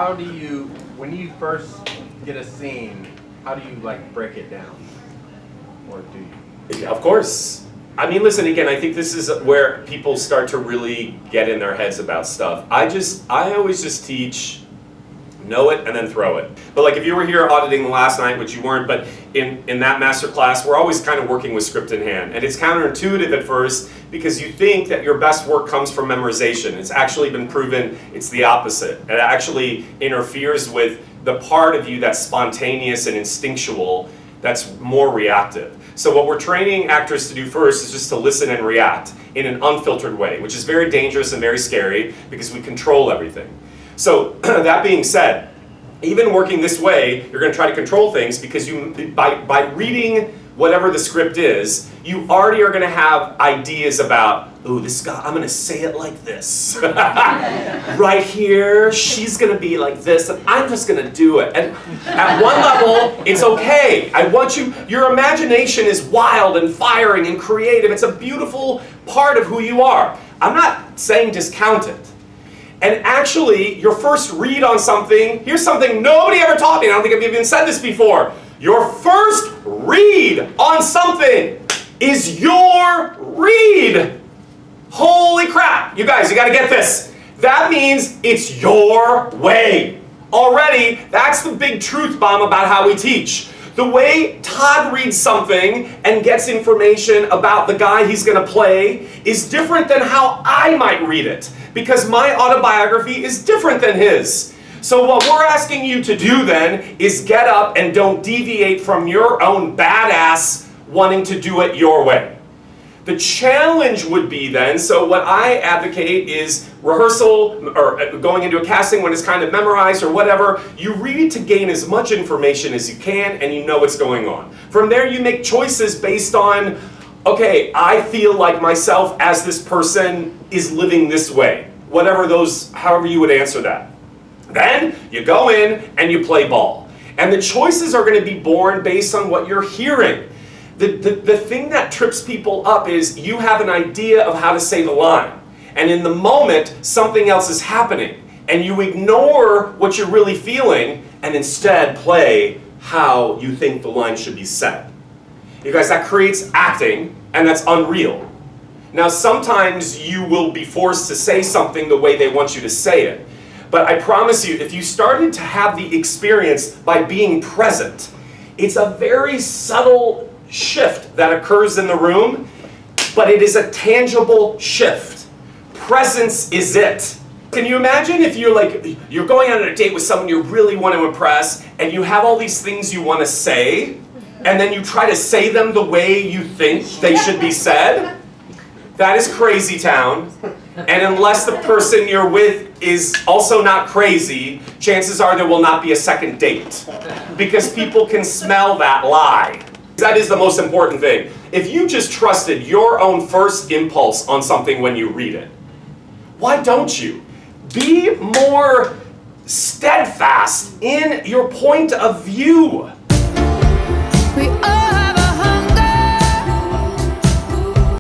how do you, when you first get a scene, how do you like break it down? Or do you? Yeah, of course. I mean, listen, again, I think this is where people start to really get in their heads about stuff. I always just teach, know it and then throw it. But like if you were here auditing last night, which you weren't, but in that master class, we're always kind of working with script in hand. And it's counterintuitive at first because you think that your best work comes from memorization. It's actually been proven it's the opposite. It actually interferes with the part of you that's spontaneous and instinctual, that's more reactive. So what we're training actors to do first is just to listen and react in an unfiltered way, which is very dangerous and very scary because we control everything. So that being said, even working this way, you're going to try to control things because you, by reading whatever the script is, you already are going to have ideas about, ooh, this guy, I'm going to say it like this. Right here, she's going to be like this, and I'm just going to do it. And at one level, it's okay. I want you, your imagination is wild and firing and creative. It's a beautiful part of who you are. I'm not saying discount it. And actually, your first read on something, here's something nobody ever taught me, and I don't think I've even said this before. Your first read on something is your read. Holy crap. You guys, you gotta get this. That means it's your way. Already, that's the big truth bomb about how we teach. The way Todd reads something and gets information about the guy he's gonna play is different than how I might read it, because my autobiography is different than his. So what we're asking you to do then is get up and don't deviate from your own badass wanting to do it your way. The challenge would be then, so what I advocate is rehearsal or going into a casting when it's kind of memorized or whatever. You read it to gain as much information as you can and you know what's going on. From there you make choices based on, okay, I feel like myself as this person is living this way. Whatever those, however you would answer that. Then you go in and you play ball. And the choices are going to be born based on what you're hearing. The thing that trips people up is you have an idea of how to say the line. And in the moment, something else is happening. And you ignore what you're really feeling and instead play how you think the line should be said. You guys, that creates acting, and that's unreal. Now, sometimes you will be forced to say something the way they want you to say it. But I promise you, if you started to have the experience by being present, it's a very subtle shift that occurs in the room, but it is a tangible shift. Presence is it. Can you imagine if you're going on a date with someone you really want to impress, and you have all these things you want to say, and then you try to say them the way you think they should be said? That is crazy town. And unless the person you're with is also not crazy, chances are there will not be a second date. Because people can smell that lie. That is the most important thing. If you just trusted your own first impulse on something when you read it, why don't you? Be more steadfast in your point of view. We are